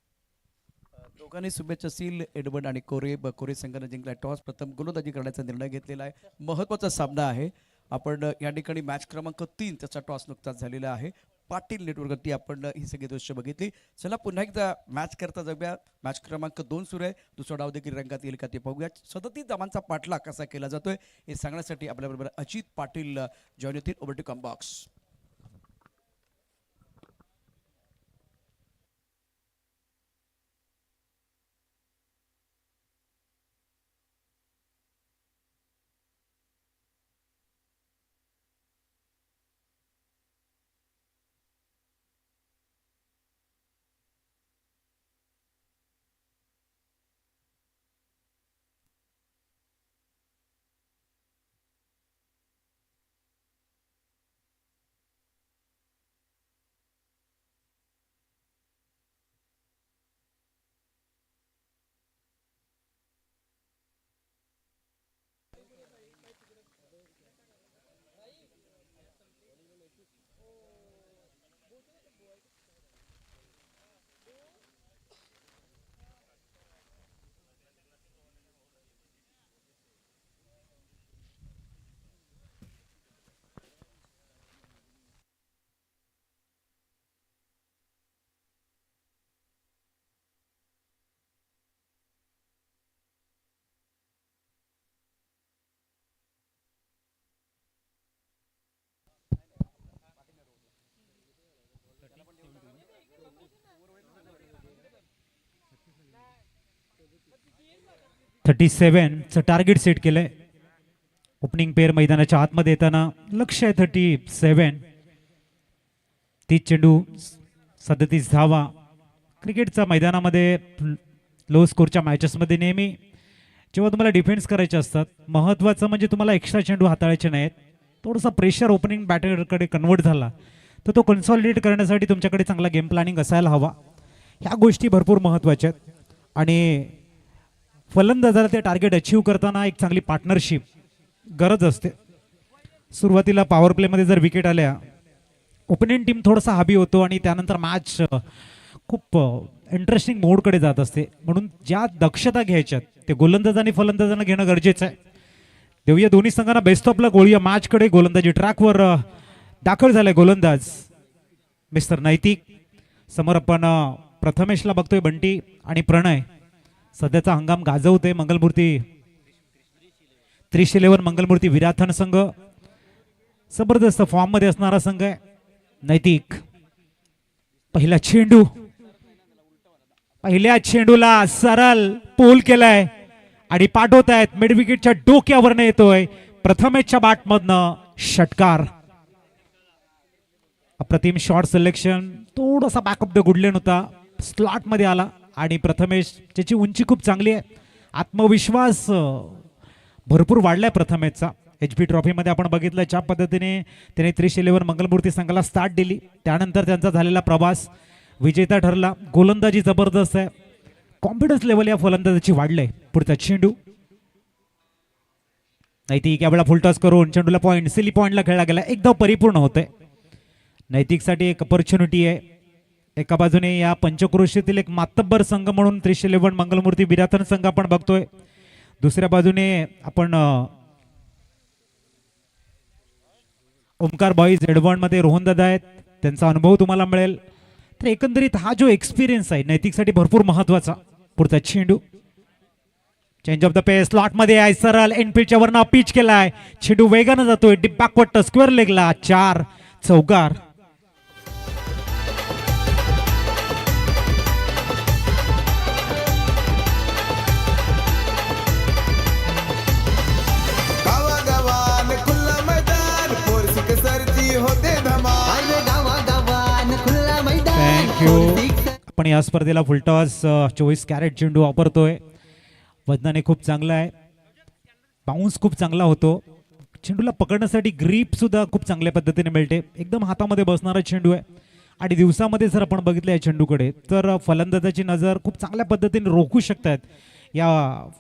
दोघांनी शुभेच्छा असतील. एडवर्ड आणि कोरे संघाने जिंकला टॉस. प्रथम गोलंदाजी करण्याचा निर्णय घेतलेला आहे. महत्त्वाचा सामना आहे. आपण या ठिकाणी मॅच क्रमांक 3 त्याचा टॉस नुकताच झालेला आहे. पाटील नेटवर्कवरती आपण ही सगळी दृश्य बघितली. चला पुन्हा एकदा मॅच करता जाऊया. मॅच क्रमांक 2 सुरू आहे. दुसरा डाव देखील रंगात येईल का ते पाहूया. 37 धावांचा पाठलाग कसा केला जातोय हे सांगण्यासाठी आपल्याबरोबर अजित पाटील जॉईन होतील. Over to comm box. चं टार्गेट सेट केलंय. ओपनिंग पेअर मैदानाच्या आतमध्ये येताना लक्ष आहे 37. 30 चेंडू 37 धावा. क्रिकेटच्या मैदानामध्ये लो स्कोरच्या मॅचेसमध्ये नेहमी जेव्हा तुम्हाला डिफेन्स करायचे असतात, महत्त्वाचं म्हणजे तुम्हाला एक्स्ट्रा चेंडू हाताळायचे नाहीत. थोडासा प्रेशर ओपनिंग बॅटरकडे कन्वर्ट झाला तर तो कन्सॉलिडेट करण्यासाठी तुमच्याकडे चांगला गेम प्लॅनिंग असायला हवा. ह्या गोष्टी भरपूर महत्त्वाच्या आहेत. आणि फलंदाजाला ते टार्गेट अचीव करताना एक चांगली पार्टनरशिप गरज असते. सुरुवातीला पॉवर प्लेमध्ये जर विकेट आल्या, ओपोनेंट टीम थोडासा हाबी होतो आणि त्यानंतर मॅच खूप इंटरेस्टिंग मोडकडे जात असते. म्हणून ज्या दक्षता घ्यायच्यात ते गोलंदाज आणि फलंदाजांना घेणं गरजेचं आहे. देऊया दोन्ही संघांना बेस्ट ऑफ लक. गोळूया मॅचकडे. गोलंदाजी ट्रॅकवर दाखल झालाय गोलंदाज मिस्टर नैतिक. समोर आपण प्रथमेशला बघतोय. बंटी आणि प्रणय सध्याचा हंगाम गाजवते. मंगलमूर्ती 311 मंगलमूर्ती विराथन संघ जबरदस्त फॉर्म मध्ये असणारा संघ आहे. नैतिक पहिला चेंडू, पहिल्या चेंडूला सरळ पोल केलाय आणि पाठवत आहेत. मिड विकेटच्या डोक्यावरनं येतोय. प्रथमेशच्या बॅटमधनं षटकार. अप्रतिम शॉट सिलेक्शन. थोडासा बॅकअप द गुडलेन होता, स्लॉट मध्ये आला आणि प्रथमेश ज्याची उंची खूप चांगली आहे, आत्मविश्वास भरपूर वाढलाय प्रथमेशचा. HP ट्रॉफीमध्ये आपण बघितलं ज्या पद्धतीने त्याने 311 मंगलमूर्ती संघाला स्टार्ट दिली, त्यानंतर त्यांचा झालेला प्रवास विजेता ठरला. गोलंदाजी जबरदस्त आहे. कॉन्फिडन्स लेवल या फलंदाजाची वाढलंय. पुढचा चेंडू नैतिक यावेळेला फुलटॉस करून चेंडूला पॉइंट, सिली पॉइंटला खेळला गेला. एकदा परिपूर्ण होतंय. नैतिकसाठी एक अपॉर्च्युनिटी आहे. एका बाजूने या पंचक्रोशीतील एक मातब्बर संघ म्हणून 311 मंगलमूर्ती विराथन संघ आपण बघतोय. दुसऱ्या बाजूने आपण ओमकार बॉईज एडवॉन मध्ये रोहन दादा आहेत, त्यांचा अनुभव तुम्हाला मिळेल. तर एकंदरीत हा जो एक्सपिरियन्स आहे नैतिकसाठी भरपूर महत्वाचा. पुढचा चेंडू change of the pace, slot मध्ये आहे. सरळ एनपीच्या वरनं पिच केलाय. चेंडू वेगानं जातोय. डीप बॅकवर्ड स्क्वेअर लेगला 4. चौकार. गावागावान खुल्ला मैदान पोरसिक सरची होते धमाल गावागावान खुल्ला मैदान थँक्यू. आपण या स्पर्धेला फुलटॉस 24 कॅरेट चेंडू वापरतोय. वजनाने खूप चांगला आहे, बाउन्स खूप चांगला होतो, चेंडूला पकडण्यासाठी ग्रीप सुद्धा खूप चांगल्या पद्धतीने मिळते. एकदम हातामध्ये बसणारा चेंडू आहे आणि दिवसामध्ये जर आपण बघितलं या चेंडूकडे तर फलंदाजाची नजर खूप चांगल्या पद्धतीने रोखू शकतात या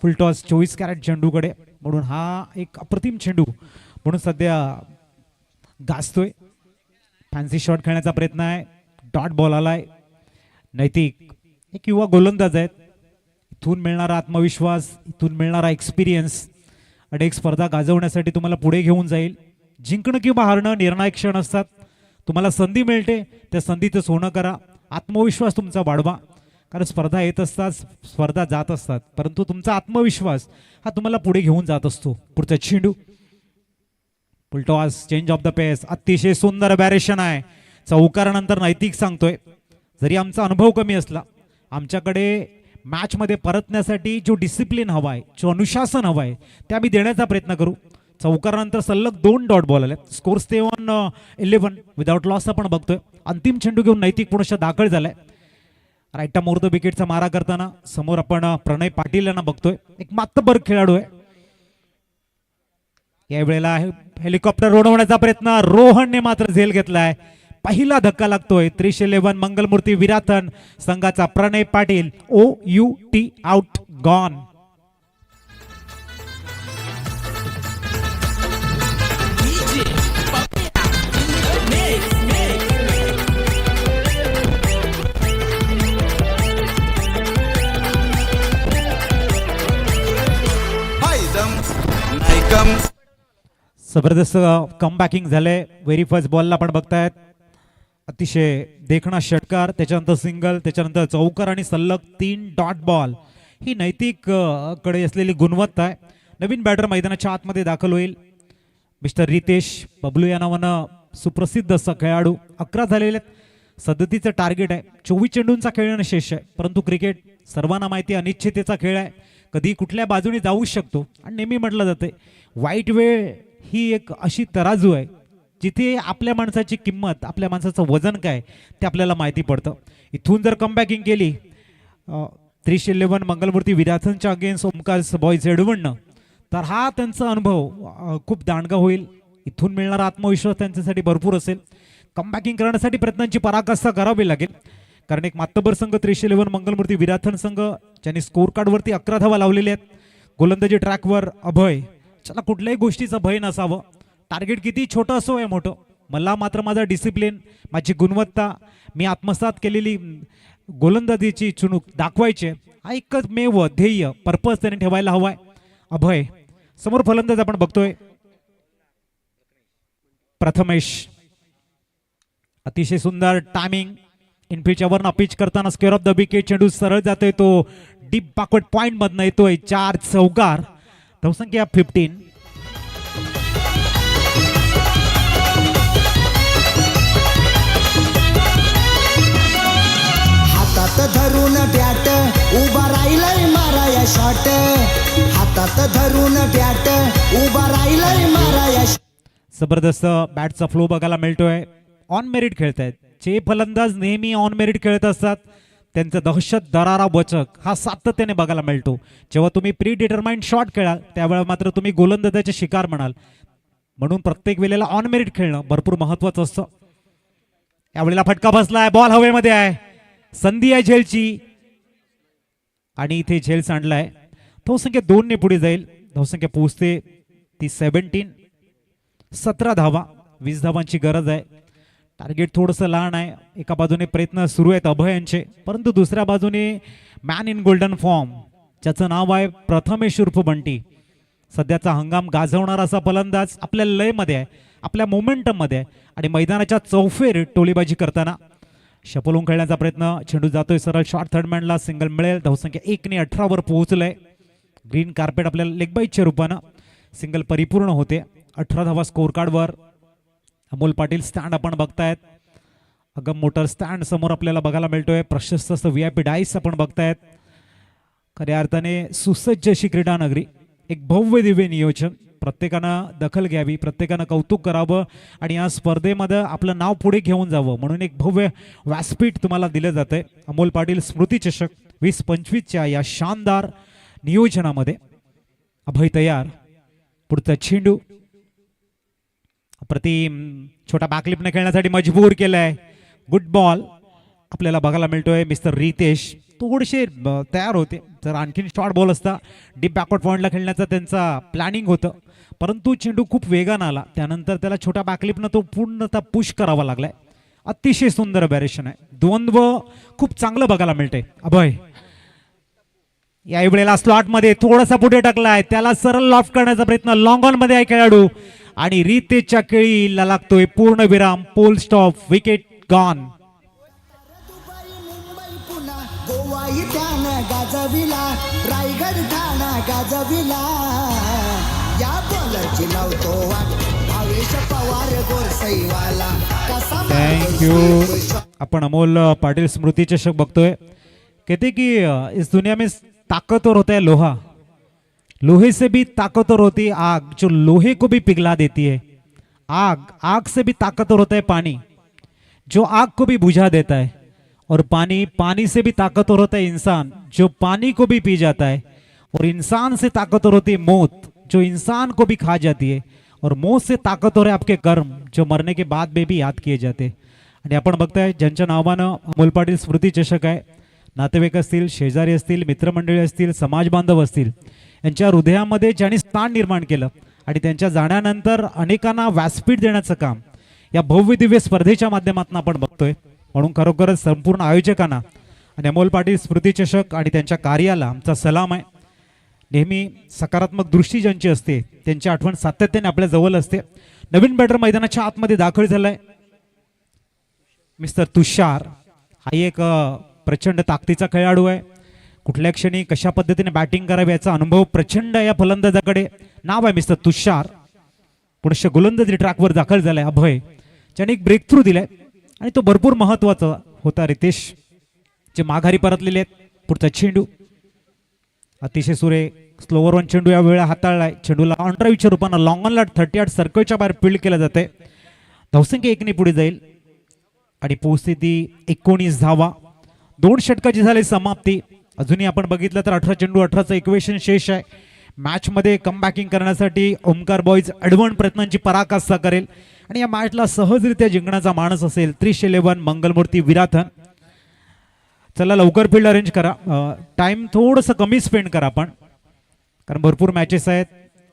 फुलटॉस 24 कॅरेट चेंडूकडे. म्हणून हा एक अप्रतिम चेंडू म्हणून सध्या गाजतोय. फॅन्सी शॉट खेळण्याचा प्रयत्न आहे, डॉट बॉल आलाय. नैतिक एक युवा गोलंदाज आहेत, इथून मिळणारा आत्मविश्वास, इथून मिळणारा एक्सपिरियन्स अनेक स्पर्धा गाजवण्यासाठी तुम्हाला पुढे घेऊन जाईल. जिंकणं किंवा हारणं निर्णायक क्षण असतात. तुम्हाला संधी मिळते, त्या संधीचं सोनं करा, आत्मविश्वास तुमचा वाढवा. कारण स्पर्धा येत असतात, स्पर्धा जात असतात, परंतु तुमचा आत्मविश्वास हा तुम्हाला पुढे घेऊन जात असतो. पुढचा चेंडू फुलटॉस चेंज ऑफ द पेस. अतिशय सुंदर बॅरेशन आहे. चौकारानंतर नैतिक सांगतोय, जरी आमचा अनुभव कमी असला, आमच्याकडे मॅचमध्ये परतण्यासाठी जो डिसिप्लिन हवा आहे, जो अनुशासन हवा आहे, ते आम्ही देण्याचा प्रयत्न करू. चौकारानंतर सलग 2 डॉट बॉल आले. स्कोर 7-11 विदाउट लॉस आपण बघतोय. अंतिम चेंडू घेऊन नैतिक पुनश्च दाखल झालाय. राईटा मुहूर्त विकेटचा मारा करताना समोर आपण प्रणय पाटील यांना बघतोय, एक मातब्बर खेळाडू आहे. यावेळेला हेलिकॉप्टर उडवण्याचा प्रयत्न, रोहनने मात्र झेल घेतलाय. पहिला धक्का लागतोय. 311 मंगलमूर्ती विराथन संघाचा प्रणय पाटील OUT आउट गॉन. जबरदस्त कमबॅकिंग झालंय. व्हेरी फर्स्ट बॉलला आपण बघतायत अतिशय देखणा षटकार, त्याच्यानंतर सिंगल, त्याच्यानंतर चौकार आणि सलग 3 डॉट बॉल. ही नैतिक कडे असलेली गुणवत्ता आहे. नवीन बॅटर मैदानाच्या आतमध्ये दाखल होईल. मिस्टर रितेश बबलू या नावानं सुप्रसिद्ध असा खेळाडू. 11 झालेले सदतीचं टार्गेट आहे. 24 चेंडूंचा खेळणं शेष आहे, परंतु क्रिकेट सर्वांना माहिती अनिश्चिततेचा खेळ आहे. कधी कुठल्या बाजूने जाऊ शकतो आणि नेहमी म्हटलं जाते वाईट वेळ ही एक अशी तराजू आहे जिथे आपल्या माणसाची किंमत, आपल्या माणसाचं वजन काय ते आपल्याला माहिती पडतं. इथून जर कमबॅकिंग केली 311 मंगलमूर्ती विराथनच्या अगेन्स्ट ओमकार बॉयज एडवणनं, तर हा त्यांचा अनुभव खूप दांडगा होईल. इथून मिळणारा आत्मविश्वास त्यांच्यासाठी भरपूर असेल. कमबॅकिंग करण्यासाठी प्रयत्नांची पराकाष्ठा करावी लागेल, कारण एक मातबर संघ 311 मंगलमूर्ती विराथन संघ ज्यांनी स्कोर कार्डवरती 11 धावा लावलेल्या आहेत. गोलंदाजी ट्रॅकवर अभय. चला कुठल्याही गोष्टीचं भय नसावं. टार्गेट किती छोटं असो या मोठं, मला मात्र माझा डिसिप्लिन, माझी गुणवत्ता, मी आत्मसात केलेली गोलंदाजीची चुणूक दाखवायची, हा एकच मेव ध्येय पर्पज त्याने ठेवायला हवाय. अभय समोर फलंदाज आपण बघतोय प्रथमेश. अतिशय सुंदर टायमिंग. इनफिल्डच्या वरनं पिच करताना स्क्वेअर ऑफ द विकेट चेंडू सरळ जातोय, तो डीप बॅकवर्ड पॉइंट मधनं येतोय. 4 चौकार. धावसंख्या 15. हातात धरून बॅट उभा राहिलंय माराया शॉट. हातात धरून बॅट उभा राहिलंय माराया. जबरदस्त बॅटचा फ्लो बघायला मिळतोय. ऑन मेरिट खेळतायत. जे फलंदाज नेहमी ऑन मेरिट खेळत असतात त्यांचं दहशत दरारा वचक हा सातत्याने बघायला मिळतो. जेव्हा तुम्ही प्री डिटरमाइंड शॉट खेळाल त्यावेळेला मात्र तुम्ही गोलंदाजाचे शिकार म्हणाल. म्हणून प्रत्येक वेळेला ऑन मेरिट खेळणं भरपूर महत्वाचं असतं. यावेळेला फटका बसलाय, बॉल हवेमध्ये आहे, संधी आहे झेलची आणि इथे झेल सांडलाय. धावसंख्या 2 ने पुढे जाईल. धावसंख्या पोहोचते ती 17. 17 धावा, 20 धावांची गरज आहे. टार्गेट थोडंसं लहान आहे. एका बाजूने प्रयत्न सुरू आहेत अभयांचे, परंतु दुसऱ्या बाजूने मॅन इन गोल्डन फॉर्म ज्याचं नाव आहे प्रथमेश उर्फ बंटी, सध्याचा हंगाम गाजवणारा असा फलंदाज आपल्या लयमध्ये आहे, आपल्या मोमेंटममध्ये आहे आणि मैदानाच्या चौफेर टोळीबाजी करताना शपलून खेळण्याचा प्रयत्न. चेंडू जातोय सरळ शॉर्ट थर्डमॅनला, सिंगल मिळेल. धावसंख्या 1 ने 18 वर पोहोचलंय. ग्रीन कार्पेट आपल्याला लेग बाईटच्या रूपानं सिंगल परिपूर्ण होते. 18 धावा स्कोर कार्डवर. अमोल पाटील स्टँड आपण बघतायत, अगम मोटर स्टँड समोर आपल्याला बघायला मिळतोय. प्रशस्त असं VIP डाईस आपण बघतायत. खऱ्या अर्थाने सुसज्ज अशी क्रीडा नगरी, एक भव्य दिव्य नियोजन. प्रत्येकानं दखल घ्यावी, प्रत्येकानं कौतुक करावं आणि या स्पर्धेमध्ये आपलं नाव पुढे घेऊन जावं म्हणून एक भव्य व्यासपीठ तुम्हाला दिलं जातंय. अमोल पाटील स्मृती चषक 2025च्या या शानदार नियोजनामध्ये अभय तयार, पुढचा चेंडू प्रतिम छोटा बॅकलिपने खेळण्यासाठी मजबूर केलाय. गुड बॉल आपल्याला बघायला मिळतोय. मिस्टर रितेश थोडेसे तयार होते, जर आणखीन शॉर्ट बॉल असता डीप बॅकवर्ड पॉइंटला खेळण्याचं त्यांचा प्लॅनिंग होतं, परंतु चेंडू खूप वेगानं आला. त्यानंतर त्याला छोट्या बॅकलिपनं तो पूर्णतः पुश करावा लागलाय. अतिशय सुंदर बॅरेशन आहे. द्वंद्व खूप चांगलं बघायला मिळतंय. अभय याही वेळेला स्लॉटमध्ये थोडासा पुढे टाकलाय, त्याला सरळ लॉफ्ट करण्याचा प्रयत्न लॉंग ऑन मध्ये आहे खेळाडू आणि रितेशच्या केळीला लागतोय पूर्ण विराम. Full stop, wicket gone. Dubai Mumbai पुन्हा गोवा इथ्यानं गाजविला, रायगड ठाणा गाजविला. या बॉलरची लावतो वाट भावेश पवार गोरसईवाला. कसा थँक्यू. आपण अमोल पाटिल स्मृती चषक बघतोय. कहते कि इस दुनिया में ताकतवर होता है लोहा, लोहे से भी ताकतवर होती है आग जो लोहे को भी पिघला देती है. आग, आग से भी ताकतवर होता है पानी जो आग को भी बुझा देता है. और पानी, पानी से भी ताकतवर होता है इंसान जो पानी को भी पी जाता है. और इंसान से ताकतवर होती है मौत जो इंसान को भी खा जाती है. और मौत से ताकतवर है आपके कर्म जो मरने के बाद में भी याद किए जाते. आणि आपण बघताय ज्यांच्या नावानं अमोल पाटील स्मृती चषक आहे, नातेवाईक असतील, शेजारी असतील, मित्रमंडळी असतील, समाज बांधव असतील, यांच्या हृदयामध्ये ज्यांनी स्थान निर्माण केलं आणि त्यांच्या जाण्यानंतर अनेकांना व्यासपीठ देण्याचं काम या भव्य दिव्य स्पर्धेच्या माध्यमातून आपण बघतोय. म्हणून खरोखरच संपूर्ण आयोजकांना आणि अमोल पाटील स्मृती चषक आणि त्यांच्या कार्याला आमचा सलाम आहे. नेहमी सकारात्मक दृष्टी ज्यांची असते त्यांची आठवण सातत्याने आपल्या जवळ असते. नवीन बॅटर मैदानाच्या आतमध्ये दाखल झालाय मिस्टर तुषार. हा एक प्रचंड ताकदीचा खेळाडू आहे. कुठल्या क्षणी कशा पद्धतीने बॅटिंग करावी याचा अनुभव प्रचंड या फलंदाजाकडे. नाव आहे मिस्टर तुषार. पुनश्च गोलंदाजी ट्रॅकवर दाखल झालाय अभय, ज्याने एक ब्रेक थ्रू दिलाय आणि तो भरपूर महत्वाचा होता. रितेश जे माघारी परतलेले आहेत. पुढचा चेंडू अतिशय सुरेख स्लोवर वन चेंडू या वेळा हाताळलाय. चेंडूला ऑन ड्राईव्हच्या रूपानं लॉंग ऑनला 38 सर्कलच्या बाहेर फील्ड केलं जाते. धावसंख्या 1 ने पुढे जाईल आणि पोहोचती 19 धावा. 2 षटकाची झाली समाप्ती. अजूनही आपण बघितलं तर 18 चेंडू 18चं इक्वेशन शेष आहे. मॅच मध्ये कमबॅकिंग करण्यासाठी ओमकार बॉईज अडवण प्रयत्नांची पराकाष्ठा करेल आणि या मॅचला सहजरित्या जिंकण्याचा मानस असेल. 30-11 मंगलमूर्ती विराथन. चला लवकर फील्ड अरेंज करा, टाइम थोडंसं कमी स्पेंड करा आपण, कारण भरपूर मॅचेस आहेत.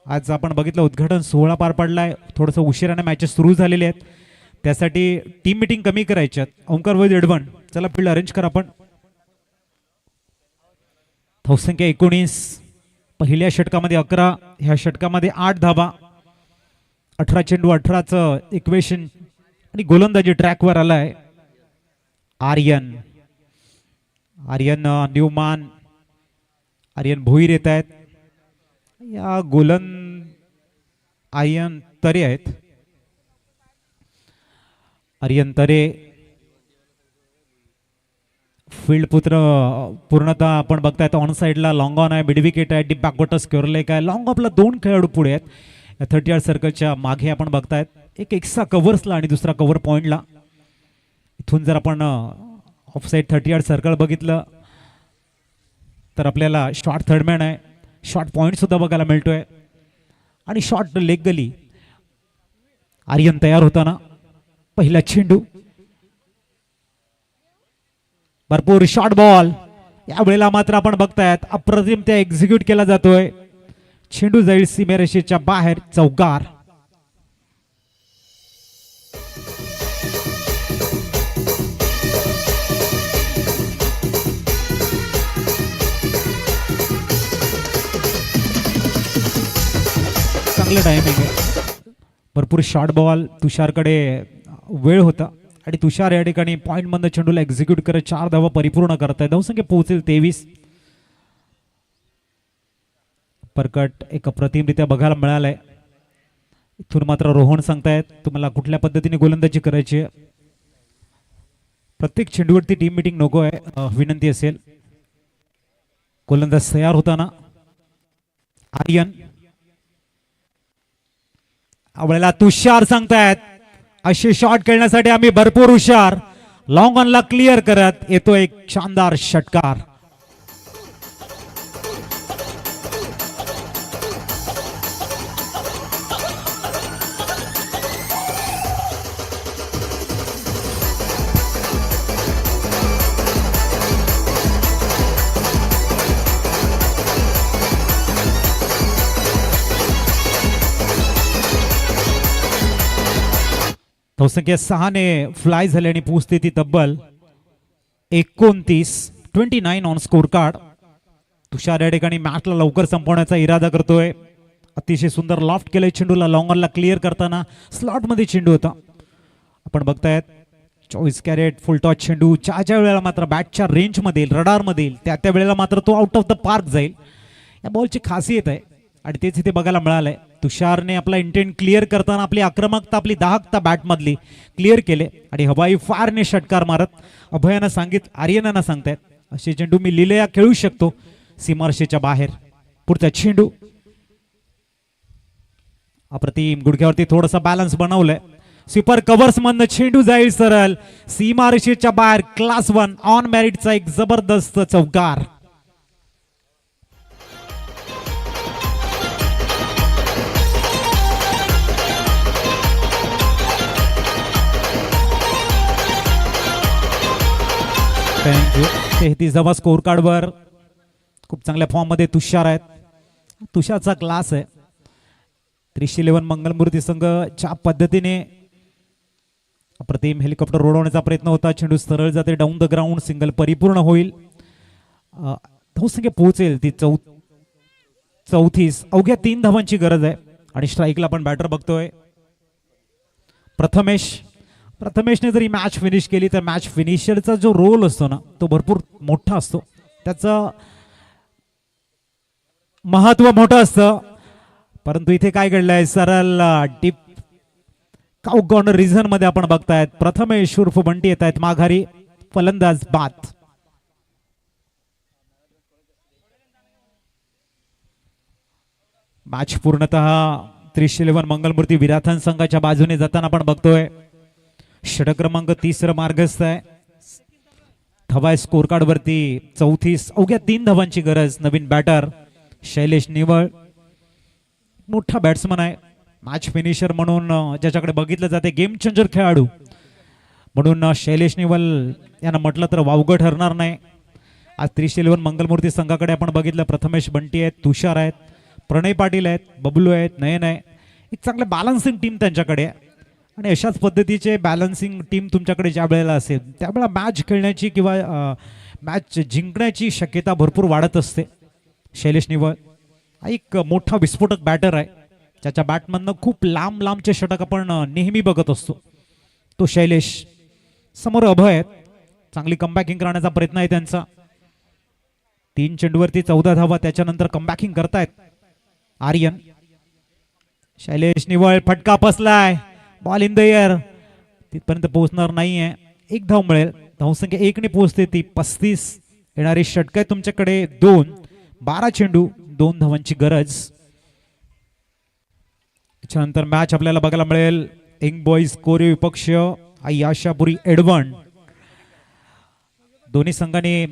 आज आपण बघितलं उद्घाटन सोहळा पार पडलाय, थोडंसं उशिराने मॅचेस सुरू झालेले आहेत, त्यासाठी टीम मीटिंग कमी करायची आहेत. ओमकार बॉईज अडवण, चला फील्ड अरेंज करा आपण. धावसंख्या 19. पहिल्या षटकामध्ये 11, ह्या षटकामध्ये 8 धावा. 18 चेंडू 18चं इक्वेशन आणि गोलंदाजी ट्रॅकवर आलाय आर्यन. न्यूमान, आर्यन भोईर येत आहेत. या आर्यन तरे आहेत. आर्यन तरे फील्ड पुत्र पूर्णतः आपण बघताय ऑन साइडला लॉंग ऑन आहे, मिड विकेट आहे, डीप बॅकवॉटर स्क्वेअर लेग आहे. लॉंग ऑफला 2 खेळाडू पुढे आहेत. 38 सर्कलच्या मागे आपण बघतायत एक एक्स्ट्रा कव्हर्सला आणि दुसरा कव्हर पॉइंटला. इथून जर आपण ऑफ साइड 38 सर्कल बघितलं तर आपल्याला शॉर्ट थर्डमॅन आहे, शॉर्ट पॉइंट सुद्धा बघायला मिळतोय आणि शॉर्ट लेग गली. आर्यन तयार होताना पहिला चेंडू, भरपूर शॉर्ट बॉल. या वेळेला मात्र आपण बघतायत अप्रतिम त्या एक्झिक्यूट केला जातोय. चेंडू जाईल सीमेरेषेच्या बाहेर, चौकार. चांगलं टायमिंग आहे. भरपूर शॉर्ट बॉल तुषारकडे वेळ होता आणि तुषार या ठिकाणी पॉइंट मधनं चेंडूला एक्झिक्यूट करत 4 धावा परिपूर्ण करत आहे. धावसंख्या पोहोचेल 23. परकट एक अप्रतिमरित्या बघायला मिळालंय. इथून मात्र रोहन सांगतायत तुम्हाला कुठल्या पद्धतीने गोलंदाजी करायची आहे. प्रत्येक चेंडूवरती टीम मीटिंग नको आहे, विनंती असेल. गोलंदाज तयार होताना आर्यन, आवळेला तुषार सांगतायत असे शॉट खेळण्यासाठी आम्ही भरपूर हुशार. लॉंग ऑनला क्लिअर करत येतो एक शानदार षटकार. धावसंख्या 6 ने फ्लाय झाली आणि पोहोचते ती तब्बल 29 ऑन स्कोर कार्ड. तुषार या ठिकाणी मॅचला लवकर संपवण्याचा इरादा करतोय. अतिशय सुंदर लॉफ्ट केलंय चेंडूला. लॉंगरला क्लिअर करताना स्लॉट मध्ये चेंडू होता. आपण बघतायत 24 कॅरेट फुल टॉच चेंडू. ज्या वेळेला मात्र बॅटच्या रेंज मध्ये रडार मध्ये त्या वेळेला मात्र तो आउट ऑफ द पार्क जाईल. या बॉलची खासियत आहे आणि तेच इथे बघायला मिळालंय. तुषारने आपला इंटेंट क्लिअर करताना आपली आक्रमकता, आपली दाहकता बॅटमधली क्लिअर केले आणि हवाई फारने षटकार मारत अभयानं आर्यनानं सांगतायत असे चेंडू मी लिलया खेळू शकतो सीमारेषेच्या बाहेर. पुढचा चेंडू अप्रतिम, गुडघ्यावरती थोडासा बॅलन्स बनवलंय. स्वीपर कव्हर्स मधनं चेंडू जाईल सरळ सीमारेषेच्या बाहेर. क्लास 1 ऑन मेरिटचा एक जबरदस्त चौकार. थँक्यू. 33 स्कोर कार्डवर खूप चांगल्या फॉर्म मध्ये तुषार आहेत. तुषारचा क्लास आहे. 311 मंगलमूर्ती संघ ज्या पद्धतीने अप्रतिम हेलिकॉप्टर उडवण्याचा प्रयत्न होता. चेंडू सरळ जाते डाऊन द ग्राउंड. सिंगल परिपूर्ण होईल. धावसंख्या पोहोचेल ती 34. अवघ्या 3 धावांची गरज आहे आणि स्ट्राईकला आपण बॅटर बघतोय प्रथमेशने जरी मॅच फिनिश केली तर मॅच फिनिशरचा जो रोल असतो ना तो भरपूर मोठा असतो. त्याचं महत्व मोठं असतं. परंतु इथे काय घडलंय, सरळ डीप काउ कॉर्नर रिझन मध्ये आपण बघतायत प्रथमेश उर्फ बंटी येत आहेत माघारी. फलंदाज बाद. मॅच पूर्णतः 311 मंगलमूर्ती विराथन संघाच्या बाजूने जाताना आपण बघतोय. षटक क्रमांक 30 मार्गस्थ आहे. धावा स्कोर कार्ड वरती 34. अवघ्या 3 धावांची गरज. नवीन बॅटर शैलेश निवळ मोठा बॅट्समन आहे. मॅच फिनिशर म्हणून ज्याच्याकडे बघितलं जाते, गेम चेंजर खेळाडू म्हणून शैलेश निवळ यांना म्हटलं तर वावगं ठरणार नाही. आज 311 मंगलमूर्ती संघाकडे आपण बघितलं प्रथमेश बंटी आहेत, तुषार आहेत, प्रणय पाटील आहेत, बबलू आहेत, नयन आहे. एक चांगलं बॅलन्सिंग टीम त्यांच्याकडे आहे आणि अशाच पद्धतीचे बॅलन्सिंग टीम तुमच्याकडे ज्या वेळेला असेल त्यावेळेला मॅच खेळण्याची किंवा मॅच जिंकण्याची शक्यता भरपूर वाढत असते. शैलेश निवळ हा एक मोठा विस्फोटक बॅटर आहे. ज्याच्या बॅटमधनं खूप लांबचे षटक आपण नेहमी बघत असतो. तो शैलेश. समोर अभय आहेत. चांगली कमबॅकिंग करण्याचा प्रयत्न आहे त्यांचा. 3 चेंडूवरती 14 धावा. त्याच्यानंतर कमबॅकिंग करतायत आर्यन. शैलेश निवळ फटका फसलाय. Ball in the air. तिथपर्यंत पोहोचणार नाहीये. 1 धाव मिळेल. धावसंख्या 1 ने पोहोचते ती 35. येणारी षटक आहे तुमच्याकडे 2. 12 चेंडू 2 धावांची गरज. त्याच्यानंतर मॅच आपल्याला बघायला मिळेल यंग बॉईज कोरे विपक्ष आई आशापुरी एडवण. दोन्ही संघाने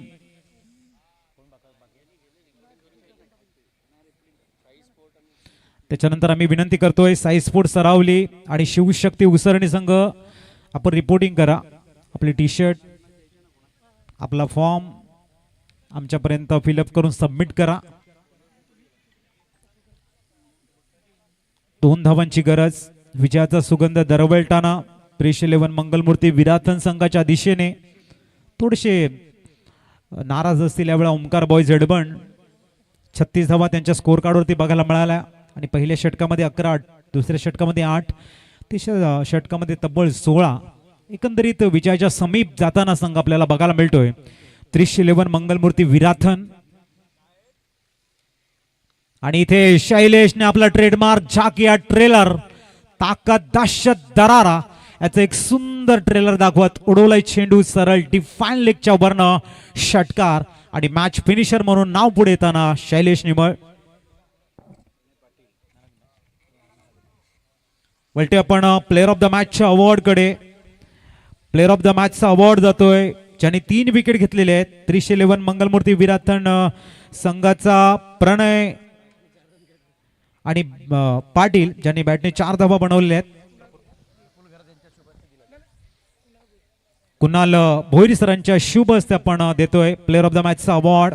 त्याच्यानंतर आम्ही विनंती करतोय साई स्पोर्ट सरावली आणि शिवशक्ती उसरणी संघ आपण रिपोर्टिंग करा. आपली टी शर्ट आपला फॉर्म आमच्यापर्यंत फिलअप करून सबमिट करा. 2 धावांची गरज. विजयाचा सुगंध दरवळताना 311 मंगलमूर्ती विराथन संघाच्या दिशेने थोडेसे नाराज असतील यावेळा ओमकार बॉयज एडबण. 36 धावा त्यांच्या स्कोर कार्डवरती बघायला मिळाल्या आणि पहिल्या षटकामध्ये 11, दुसऱ्या षटकामध्ये 8, तिसऱ्या षटकामध्ये तब्बल 16. एकंदरीत विजयाच्या समीप जाताना संघ आपल्याला बघायला मिळतोय. 311 मंगलमूर्ती विराथन आणि इथे शैलेशने आपला ट्रेडमार्क झाक या ट्रेलर ताकद दाशत दरारा याचं एक सुंदर ट्रेलर दाखवत उडवलाय चेंडू सरळ डिफाईन लेगच्या वरनं षटकार आणि मॅच फिनिशर म्हणून नाव पुढे येताना शैलेश निमळ. वलटे आपण प्लेअर ऑफ द मॅचच्या अवॉर्ड कडे. प्लेअर ऑफ द मॅचचा अवॉर्ड जातोय ज्यांनी 3 विकेट घेतलेले आहेत. 311 मंगलमूर्ती विराथन संघाचा प्रणय आणि पाटील ज्यांनी बॅटने 4 धावा बनवलेल्या आहेत. कुणाल भोईर सरांच्या शुभ हस्ते आपण देतोय प्लेअर ऑफ द मॅचचा अवॉर्ड.